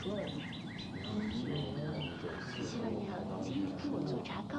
希望娘今日给我做茶糕。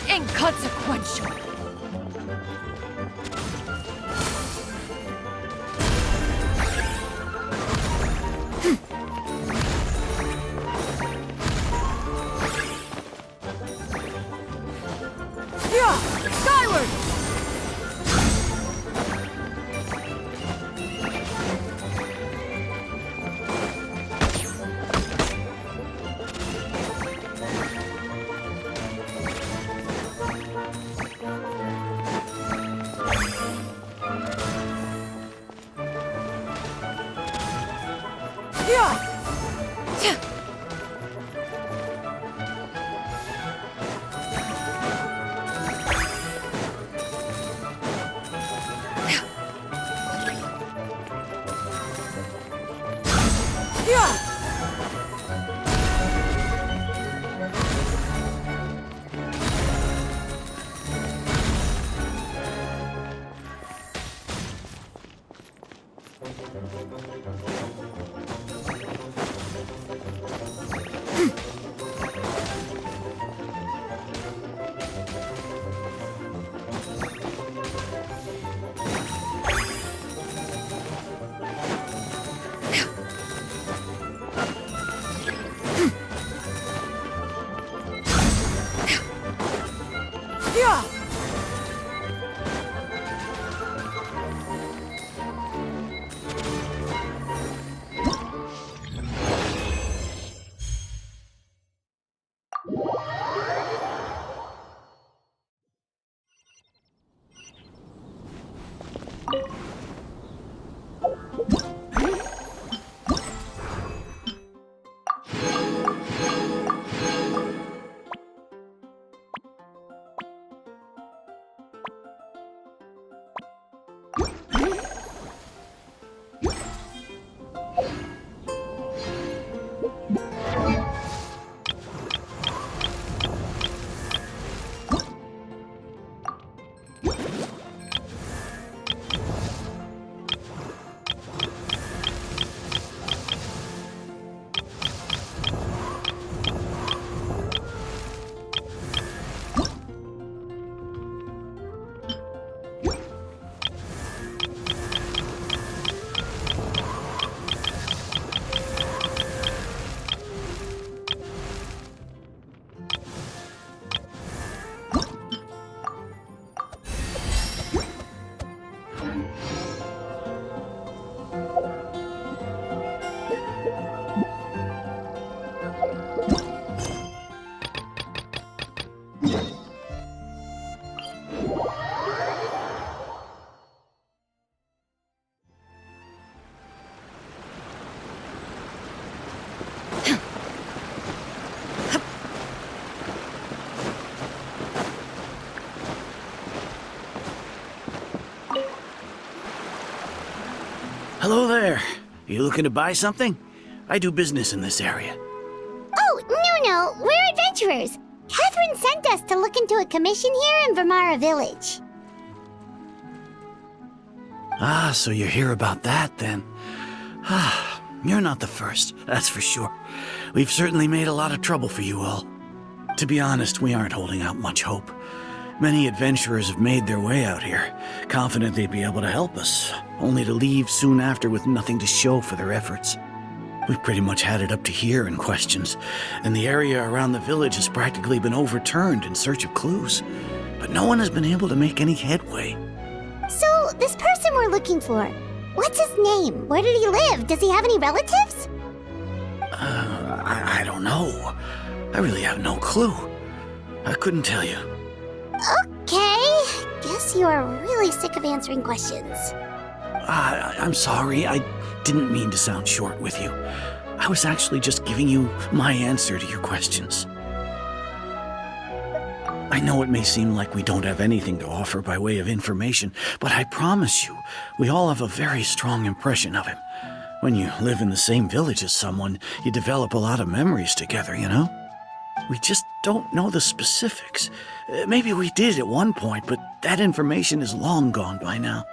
Inconsequential. Skyward! Hello there. You looking to buy something? I do business in this area. Oh, no, we're adventurers. Catherine sent us to look into a commission here in Vermara Village. Ah, so you're here about that, then. Ah, you're not the first, that's for sure. We've certainly made a lot of trouble for you all. To be honest, we aren't holding out much hope. Many adventurers have made their way out here, confident they'd be able to help us, only to leave soon after with nothing to show for their efforts. We've pretty much had it up to here in questions, and the area around the village has practically been overturned in search of clues. But no one has been able to make any headway. So, this person we're looking for, what's his name? Where did he live? Does he have any relatives? I I don't know. I really have no clue. I couldn't tell you. Okay, guess you are really sick of answering questions. I'm sorry. I didn't mean to sound short with you. I was actually just giving you my answer to your questions. I know it may seem like we don't have anything to offer by way of information, but I promise you, we all have a very strong impression of him. When you live in the same village as someone, you develop a lot of memories together, you know? We just don't know the specifics. Maybe we did at one point, but that information is long gone by now.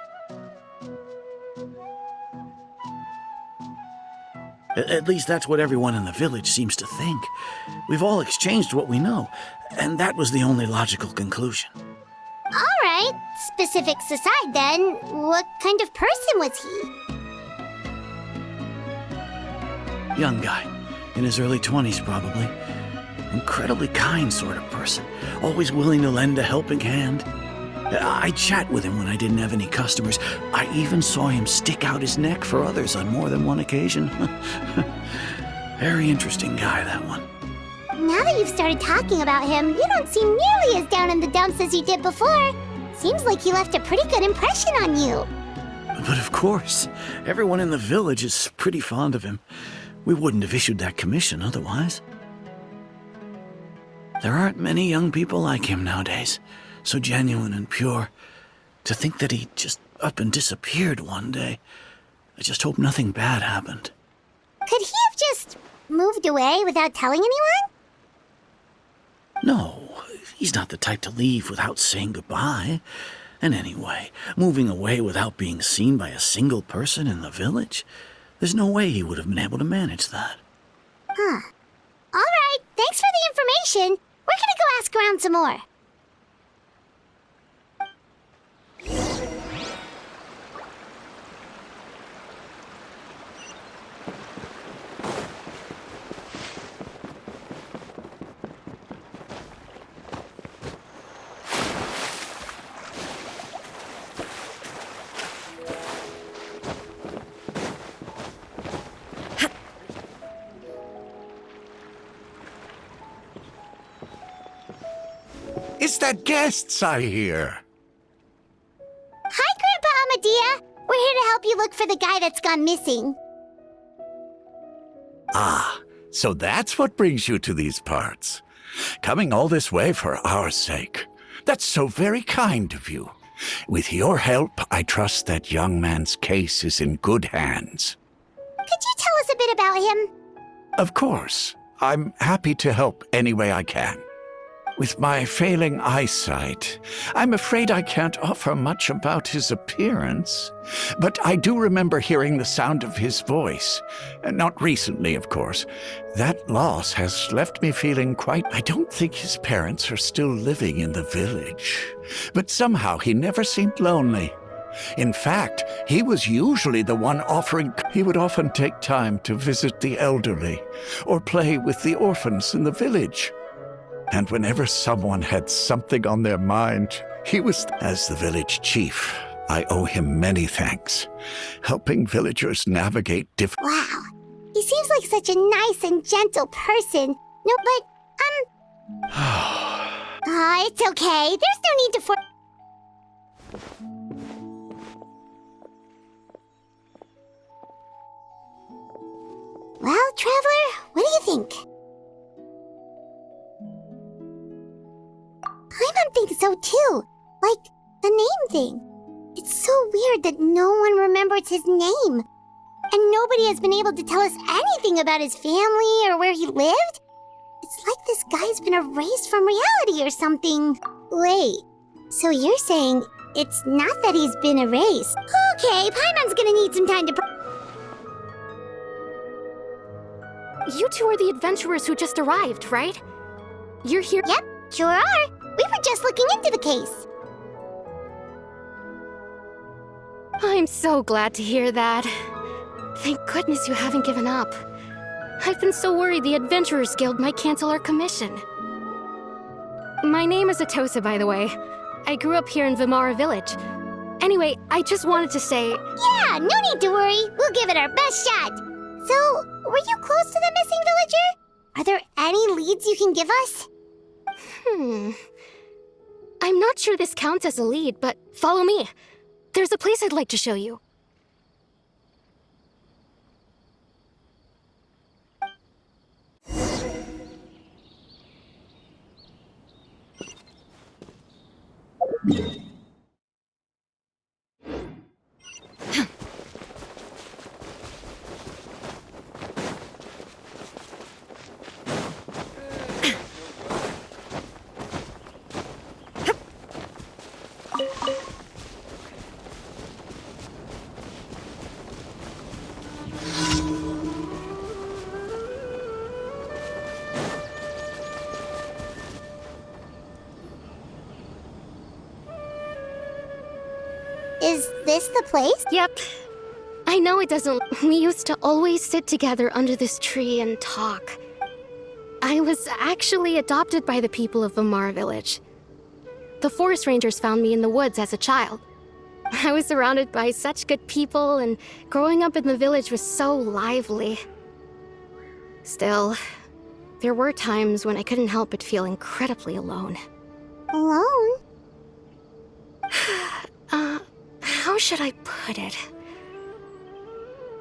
At least that's what everyone in the village seems to think. We've all exchanged what we know, and that was the only logical conclusion. All right, specifics aside then, what kind of person was he? Young guy, in his early 20s probably. Incredibly kind sort of person, always willing to lend a helping hand. I'd chat with him when I didn't have any customers. I even saw him stick out his neck for others on more than one occasion. Very interesting guy, that one. Now that you've started talking about him, you don't seem nearly as down in the dumps as you did before. Seems like he left a pretty good impression on you. But of course, everyone in the village is pretty fond of him. We wouldn't have issued that commission otherwise. There aren't many young people like him nowadays. So genuine and pure. To think that he just up and disappeared one day. I just hope nothing bad happened. Could he have just moved away without telling anyone? No, he's not the type to leave without saying goodbye. And anyway, moving away without being seen by a single person in the village? There's no way he would have been able to manage that. Huh. All right, thanks for the information. We're gonna go ask around some more. It's the guests I hear. Hi, Grandpa Amadea. We're here to help you look for the guy that's gone missing. Ah, so that's what brings you to these parts. Coming all this way for our sake. That's so very kind of you. With your help, I trust that young man's case is in good hands. Could you tell us a bit about him? Of course. I'm happy to help any way I can. With my failing eyesight, I'm afraid I can't offer much about his appearance. But I do remember hearing the sound of his voice. Not recently, of course. That loss has left me feeling quite... I don't think his parents are still living in the village. But somehow he never seemed lonely. In fact, he was usually the one offering... He would often take time to visit the elderly or play with the orphans in the village. And whenever someone had something on their mind, he was... As the village chief, I owe him many thanks, helping villagers navigate Wow, he seems like such a nice and gentle person. No, but, it's okay. There's no need to Well, Traveler, what do you think? Paimon thinks so too. Like, the name thing. It's so weird that no one remembers his name. And nobody has been able to tell us anything about his family or where he lived. It's like this guy's been erased from reality or something. Wait, so you're saying it's not that he's been erased? Okay, Paimon's gonna need some time to... You two are the adventurers who just arrived, right? You're here- Yep, sure are. We were just looking into the case. I'm so glad to hear that. Thank goodness you haven't given up. I've been so worried the Adventurers Guild might cancel our commission. My name is Atosa, by the way. I grew up here in Vimara Village. Anyway, I just wanted to say... Yeah, no need to worry. We'll give it our best shot. So, were you close to the missing villager? Are there any leads you can give us? I'm not sure this counts as a lead, but follow me. There's a place I'd like to show you. Is this the place? Yep. I know it doesn't. We used to always sit together under this tree and talk. I was actually adopted by the people of Vamara village. The forest rangers found me in the woods as a child. I was surrounded by such good people, and growing up in the village was so lively. Still, there were times when I couldn't help but feel incredibly alone. Alone? How should I put it?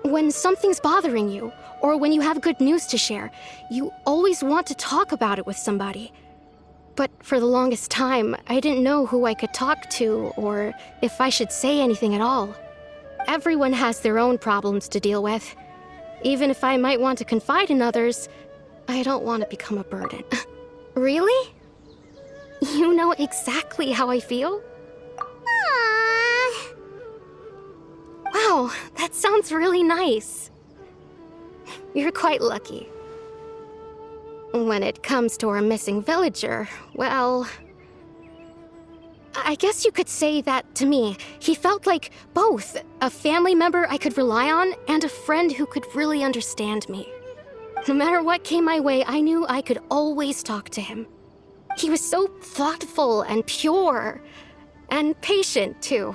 When something's bothering you, or when you have good news to share, you always want to talk about it with somebody. But for the longest time, I didn't know who I could talk to, or if I should say anything at all. Everyone has their own problems to deal with. Even if I might want to confide in others, I don't want to become a burden. Really? You know exactly how I feel? Aww. Wow, that sounds really nice. You're quite lucky. When it comes to our missing villager, well, I guess you could say that to me. He felt like both a family member I could rely on and a friend who could really understand me. No matter what came my way, I knew I could always talk to him. He was so thoughtful and pure, and patient too.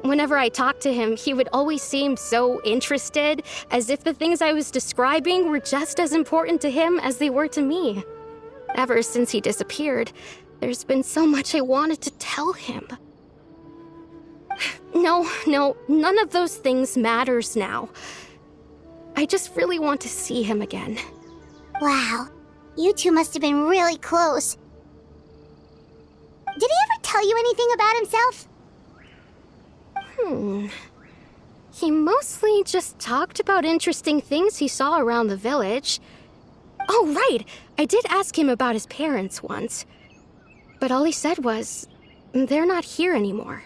Whenever I talked to him, he would always seem so interested, as if the things I was describing were just as important to him as they were to me. Ever since he disappeared, there's been so much I wanted to tell him. No, none of those things matters now. I just really want to see him again. Wow, you two must have been really close. Did he ever tell you anything about himself? He mostly just talked about interesting things he saw around the village. Oh, right! I did ask him about his parents once. But all he said was, they're not here anymore.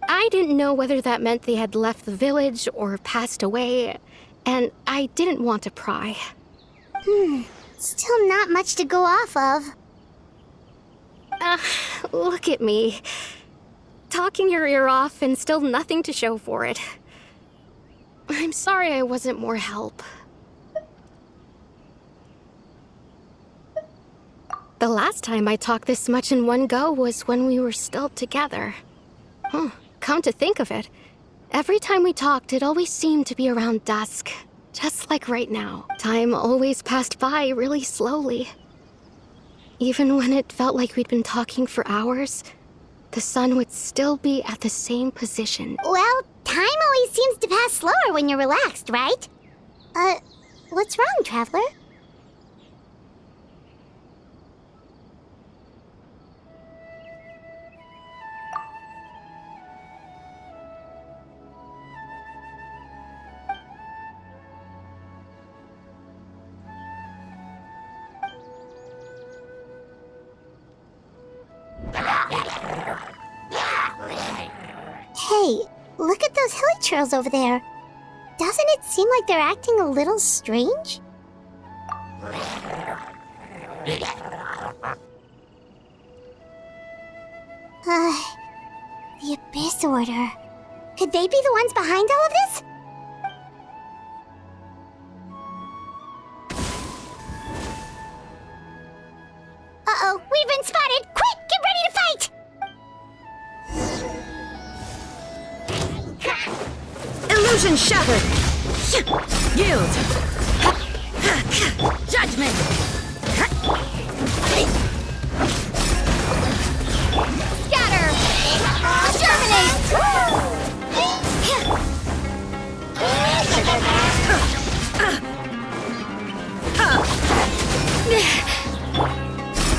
I didn't know whether that meant they had left the village or passed away, and I didn't want to pry. Still not much to go off of. Look at me. Talking your ear off and still nothing to show for it. I'm sorry I wasn't more help. The last time I talked this much in one go was when we were still together. Come to think of it, every time we talked, it always seemed to be around dusk. Just like right now. Time always passed by really slowly. Even when it felt like we'd been talking for hours, the sun would still be at the same position. Well, time always seems to pass slower when you're relaxed, right? What's wrong, Traveler? Hey, look at those hilichurls over there. Doesn't it seem like they're acting a little strange? The Abyss Order. Could they be the ones behind all of this? Uh-oh, we've been spotted! Quick, get ready to fight! Illusion shattered! Yield! Judgment! Scatter! Terminate!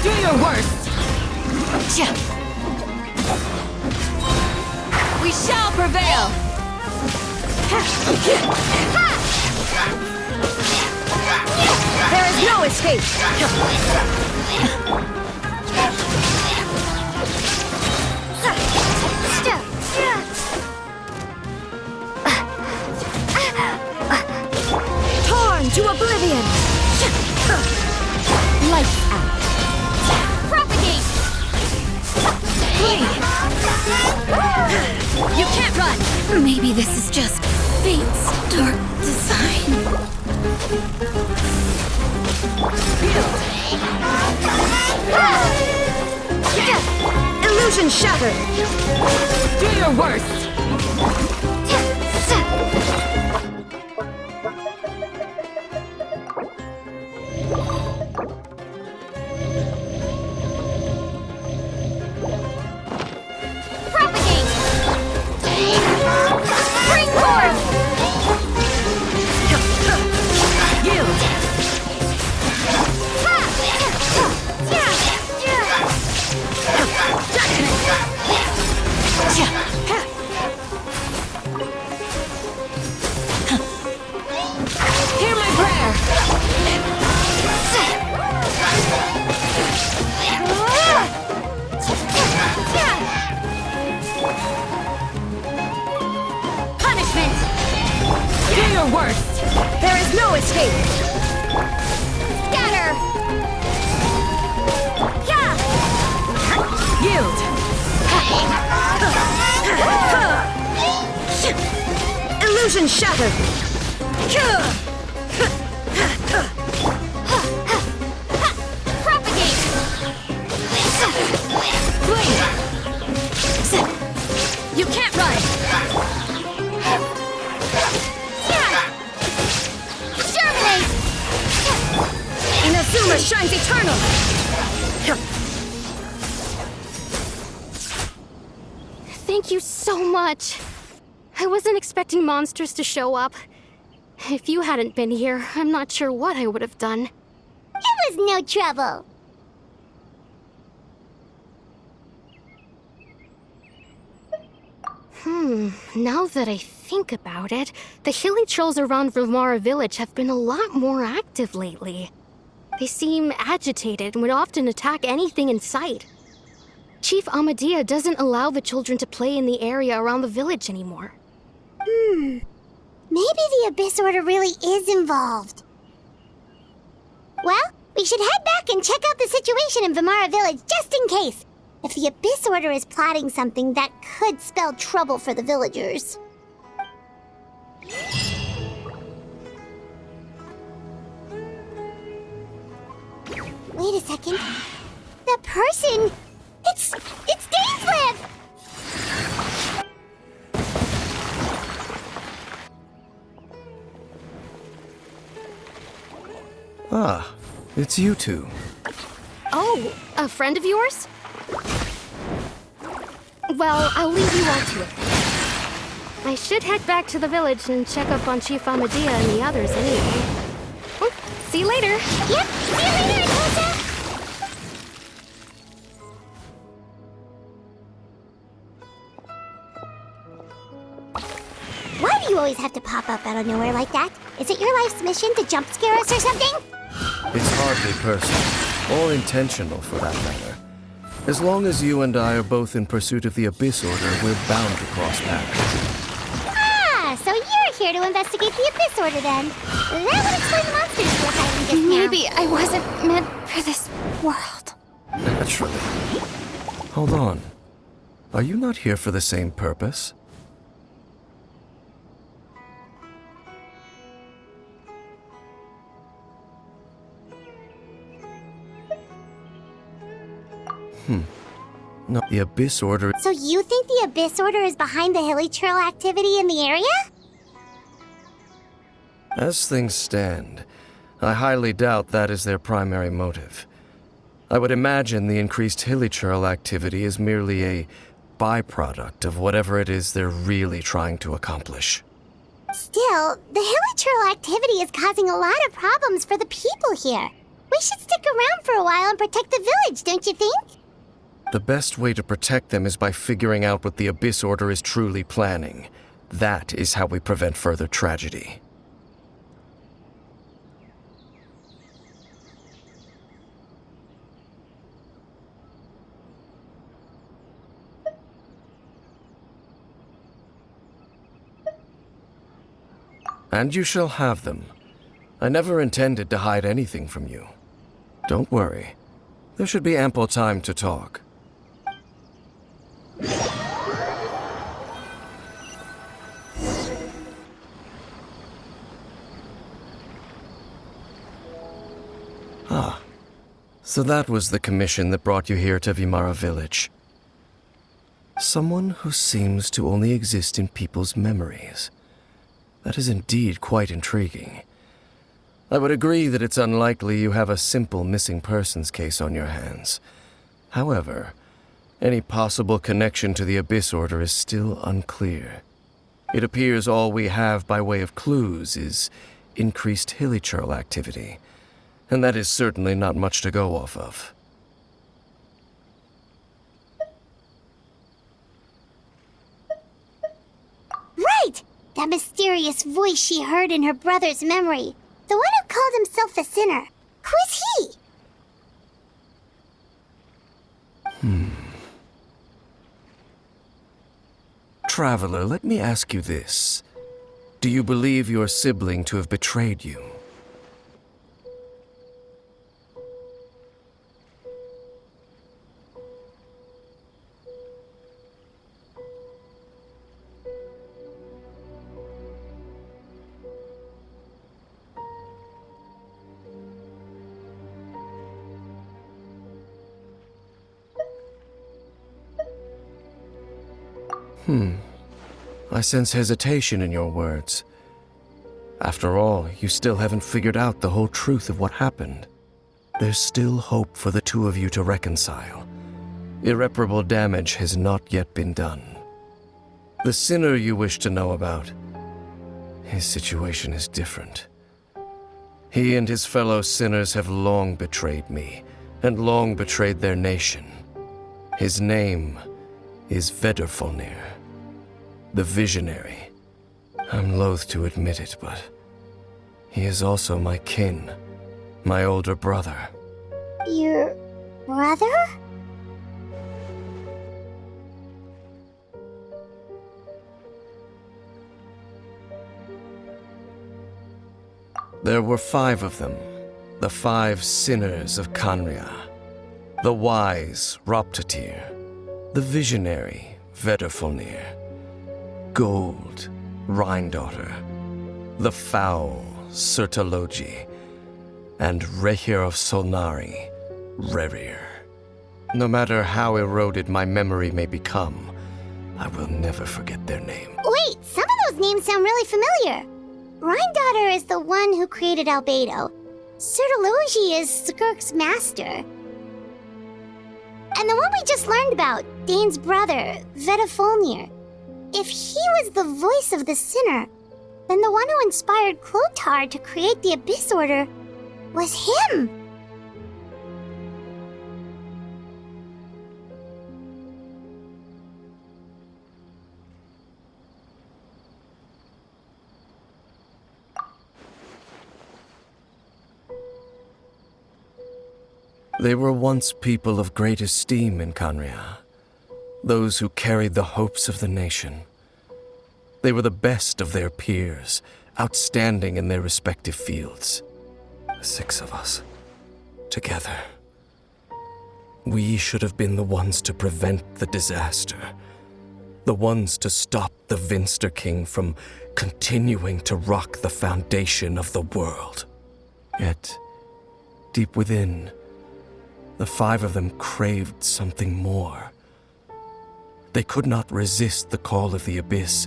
Do your worst! We shall prevail! There is no escape! Torn to oblivion! Lights out! Propagate! Flee! You can't run! Maybe this is just fate's dark design. Illusion shattered! Do your worst! Propagate! Springboard! Yield! Hear my prayer! Punishment! Do your worst! There is no escape! Scatter! Yield! Illusion shattered! Propagate! Flee! You can't run! Terminate! Inazuma shines eternal! Thank you so much. I wasn't expecting monsters to show up. If you hadn't been here, I'm not sure what I would have done. It was no trouble. Now that I think about it, the hilly trolls around Vimara village have been a lot more active lately. They seem agitated and would often attack anything in sight. Chief Amadea doesn't allow the children to play in the area around the village anymore. Maybe the Abyss Order really is involved. Well, we should head back and check out the situation in Vimara village just in case. If the Abyss Order is plotting something that could spell trouble for the villagers. Wait a second. The person! It's Dainslev! Ah, it's you two. Oh, a friend of yours? Well, I'll leave you all to it then. I should head back to the village and check up on Chief Amadea and the others anyway. See you later. Yep, see you later, Akosa! Why do you always have to pop up out of nowhere like that? Is it your life's mission to jump scare us or something? It's hardly personal, or intentional for that matter. As long as you and I are both in pursuit of the Abyss Order, we're bound to cross paths. Ah, so you're here to investigate the Abyss Order then. That would explain the monsters you were fighting just now. Maybe I wasn't meant for this world. Naturally. Hold on. Are you not here for the same purpose? No, the Abyss Order... So you think the Abyss Order is behind the hilly trail activity in the area? As things stand, I highly doubt that is their primary motive. I would imagine the increased hilichurl activity is merely a byproduct of whatever it is they're really trying to accomplish. Still, the hilichurl activity is causing a lot of problems for the people here. We should stick around for a while and protect the village, don't you think? The best way to protect them is by figuring out what the Abyss Order is truly planning. That is how we prevent further tragedy. And you shall have them. I never intended to hide anything from you. Don't worry. There should be ample time to talk. So that was the commission that brought you here to Vimara Village. Someone who seems to only exist in people's memories. That is indeed quite intriguing. I would agree that it's unlikely you have a simple missing persons case on your hands. However, any possible connection to the Abyss Order is still unclear. It appears all we have by way of clues is increased hilichurl activity, and that is certainly not much to go off of. Right! That mysterious voice she heard in her brother's memory. The one who called himself a sinner. Who is he? Traveler, let me ask you this. Do you believe your sibling to have betrayed you? I sense hesitation in your words. After all, you still haven't figured out the whole truth of what happened. There's still hope for the two of you to reconcile. Irreparable damage has not yet been done. The sinner you wish to know about, his situation is different. He and his fellow sinners have long betrayed me, and long betrayed their nation. His name is Vedrfolnir, the Visionary. I'm loath to admit it, but he is also my kin, my older brother. Your brother? There were 5 of them, the 5 sinners of Kanria. The wise Roptatir, the visionary Vedrfolnir, Gold Rhindaughter, the foul Sertalogi, and Rehir of Solnari, Rerir. No matter how eroded my memory may become, I will never forget their name. Wait, some of those names sound really familiar. Rhindaughter is the one who created Albedo. Sertalogi is Skirk's master. And the one we just learned about, Dane's brother, Vedrfolnir. If he was the voice of the sinner, then the one who inspired Clothar to create the Abyss Order was him. They were once people of great esteem in Kanria, those who carried the hopes of the nation. They were the best of their peers, outstanding in their respective fields. The 6 of us, together. We should have been the ones to prevent the disaster, the ones to stop the Vinster King from continuing to rock the foundation of the world. Yet, deep within, the 5 of them craved something more. They could not resist the call of the Abyss,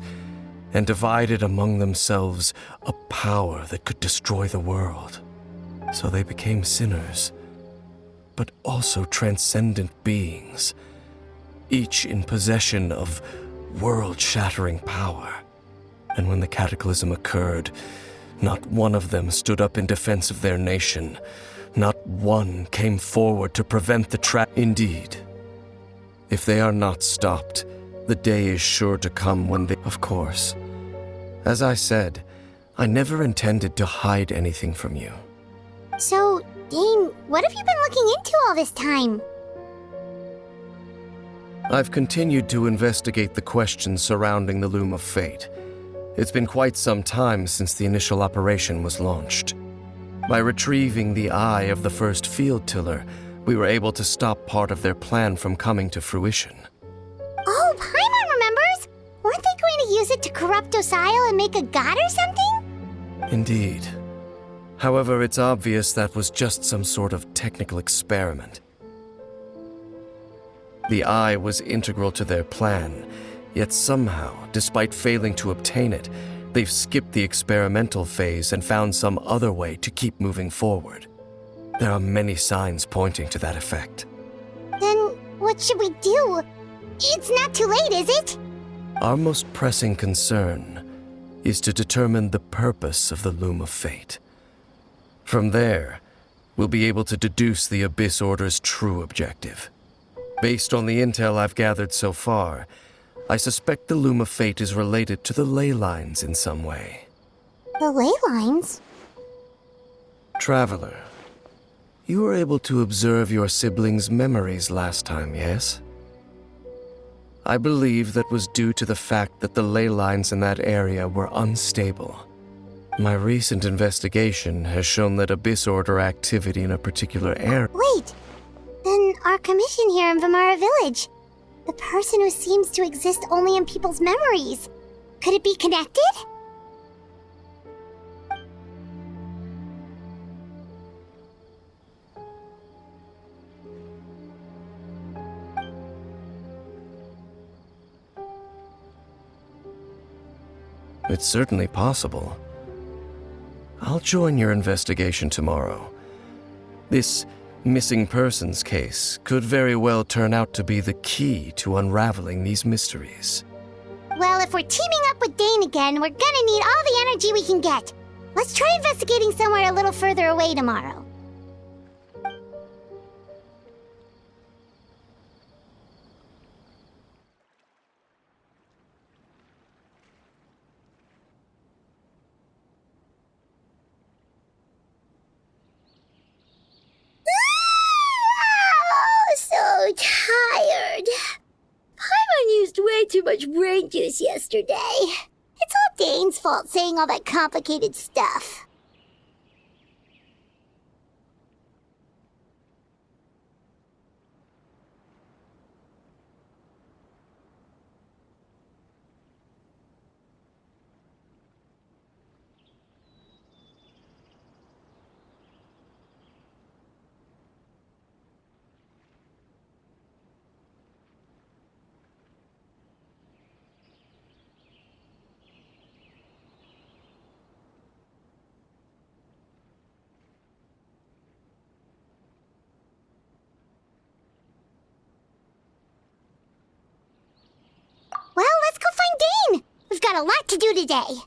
and divided among themselves a power that could destroy the world. So they became sinners, but also transcendent beings, each in possession of world-shattering power. And when the cataclysm occurred, not one of them stood up in defense of their nation. Not one came forward to prevent the Indeed, if they are not stopped, the day is sure to come when they... Of course. As I said, I never intended to hide anything from you. So, Dane, what have you been looking into all this time? I've continued to investigate the questions surrounding the Loom of Fate. It's been quite some time since the initial operation was launched. By retrieving the eye of the first field tiller, we were able to stop part of their plan from coming to fruition. Oh, Paimon remembers! Weren't they going to use it to corrupt Osial and make a god or something? Indeed. However, it's obvious that was just some sort of technical experiment. The eye was integral to their plan, yet somehow, despite failing to obtain it, they've skipped the experimental phase and found some other way to keep moving forward. There are many signs pointing to that effect. Then, what should we do? It's not too late, is it? Our most pressing concern is to determine the purpose of the Loom of Fate. From there, we'll be able to deduce the Abyss Order's true objective. Based on the intel I've gathered so far, I suspect the Loom of Fate is related to the ley lines in some way. The ley lines? Traveler, you were able to observe your siblings' memories last time, yes? I believe that was due to the fact that the ley lines in that area were unstable. My recent investigation has shown that Abyss Order activity in a particular area... Wait! Then our commission here in Vimara Village. The person who seems to exist only in people's memories. Could it be connected? It's certainly possible. I'll join your investigation tomorrow. This missing persons case could very well turn out to be the key to unraveling these mysteries. Well, if we're teaming up with Dane again, we're gonna need all the energy we can get. Let's try investigating somewhere a little further away tomorrow. So tired. Paimon used way too much brain juice yesterday. It's all Dane's fault saying all that complicated stuff. Well, let's go find Dane! We've got a lot to do today.